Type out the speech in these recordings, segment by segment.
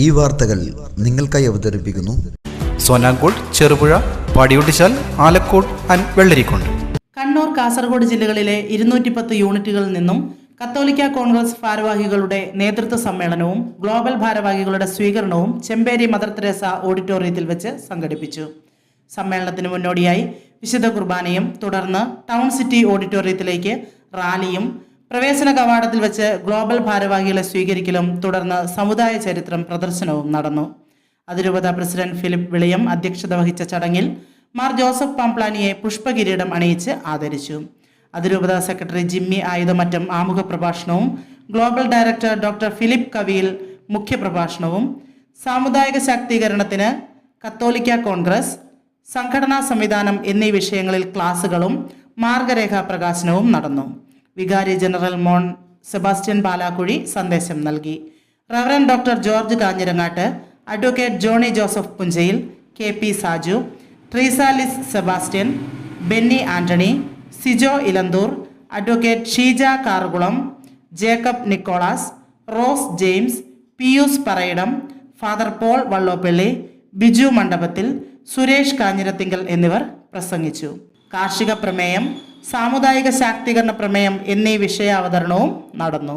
ഈ വാർത്തകൾ നിങ്ങൾക്കായി അവതരിപ്പിക്കുന്നു സോനാങ്കോട്, ചെറുപുഴ, പാടിയൊട്ടിച്ചാൽ, ആലക്കോട് ആൻഡ് വെള്ളരിക്കുണ്ട്. കണ്ണൂർ, കാസർഗോഡ് ജില്ലകളിലെ 210 യൂണിറ്റുകളിൽ നിന്നും കത്തോലിക്ക കോൺഗ്രസ് ഭാരവാഹികളുടെ നേതൃത്വ സമ്മേളനവും ഗ്ലോബൽ ഭാരവാഹികളുടെ സ്വീകരണവും ചെമ്പേരി മദർ തെരേസ ഓഡിറ്റോറിയത്തിൽ വെച്ച് സംഘടിപ്പിച്ചു. സമ്മേളനത്തിന് മുന്നോടിയായി വിശുദ്ധ കുർബാനയും തുടർന്ന് ടൗൺ സിറ്റി ഓഡിറ്റോറിയത്തിലേക്ക് റാലിയും പ്രവേശന കവാടത്തിൽ വെച്ച് ഗ്ലോബൽ ഭാരവാഹികളെ സ്വീകരിക്കലും തുടർന്ന് സമുദായ ചരിത്രം പ്രദർശനവും നടന്നു. അതിരൂപത പ്രസിഡന്റ് ഫിലിപ്പ് വിളിയം അധ്യക്ഷത വഹിച്ച ചടങ്ങിൽ മാർ ജോസഫ് പാംപ്ലാനിയെ പുഷ്പകിരീടം അണിയിച്ച് ആദരിച്ചു. അതിരൂപത സെക്രട്ടറി ജിമ്മി ആയുധമറ്റം ആമുഖ പ്രഭാഷണവും ഗ്ലോബൽ ഡയറക്ടർ ഡോക്ടർ ഫിലിപ്പ് കവിയിൽ മുഖ്യപ്രഭാഷണവും സാമുദായിക ശാക്തീകരണത്തിന് കത്തോലിക്ക കോൺഗ്രസ്, സംഘടനാ സംവിധാനം എന്നീ വിഷയങ്ങളിൽ ക്ലാസുകളും മാർഗരേഖാ പ്രകാശനവും നടന്നു. വികാരി ജനറൽ മോൺ സെബാസ്റ്റ്യൻ പാലാക്കുഴി സന്ദേശം നൽകി. Reverend doctor George Kanjirangattu, advocate Johny Joseph Punchayil, KP Saju, Treesalis Sebastian, Benny Antony, Sijo Elanthoor, advocate Sheeja Karukulam, Jacob Nicholas, Rose James, Pius Parayidam, father Paul Vallopally, Biju Mandapathil, Suresh Kanjirathinkal എന്നിവർ പ്രസംഗിച്ചു. കാർഷിക പ്രമേയം, സാമുദായിക ശാക്തീകരണ പ്രമേയം എന്നീ വിഷയാവതരണവും നടന്നു.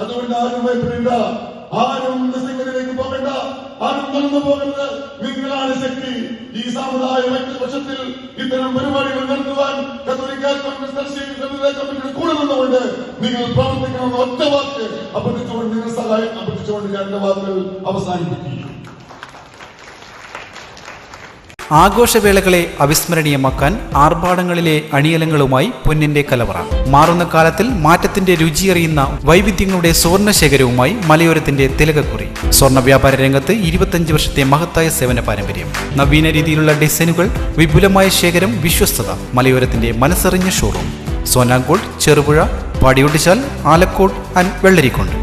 അതുകൊണ്ട് ആരും ഭയപ്പെടേണ്ട, ആരും നിസ്സംഗതയിലേക്ക് പോകേണ്ട, ആരും തളർന്നു പോകരുത്. നിങ്ങളാണ് ശക്തി. ഈ സാമുദായ ഐക്യപക്ഷത്തിൽ ഇത്തരം പരിപാടികൾ നടത്തുവാൻ കത്തോലിക്ക കോൺഗ്രസ് കമ്മിറ്റിയുടെ കൂടെ നിന്നുകൊണ്ട് നിങ്ങൾ പ്രവർത്തിക്കണമെന്ന് ഒറ്റ വാക്ക് അഭ്യർത്ഥിച്ചുകൊണ്ട്, നിങ്ങൾ സഹായം അഭ്യർത്ഥിച്ചുകൊണ്ട് ഞാൻ എന്റെ വാക്കുകൾ അവസാനിപ്പിക്കും. ആഘോഷവേളകളെ അവിസ്മരണീയമാക്കാൻ ആർഭാടങ്ങളിലെ അണിയലങ്ങളുമായി പൊന്നിന്റെ കലവറ. മാറുന്ന കാലത്തിൽ മാറ്റത്തിന്റെ രുചിയറിയുന്ന വൈവിധ്യങ്ങളുടെ സ്വർണ്ണശേഖരവുമായി മലയോരത്തിന്റെ തിലകക്കുറി. സ്വർണ്ണ വ്യാപാര രംഗത്ത് 25 വർഷത്തെ മഹത്തായ സേവന പാരമ്പര്യം. നവീന രീതിയിലുള്ള ഡിസൈനുകൾ, വിപുലമായ ശേഖരം, വിശ്വസ്തത. മലയോരത്തിന്റെ മനസ്സറിഞ്ഞ ഷോറൂം. സോനാങ്കോട്, ചെറുപുഴ, പാടിയൊട്ടിച്ചാൽ, ആലക്കോട് ആൻഡ് വെള്ളരിക്കുണ്ട്.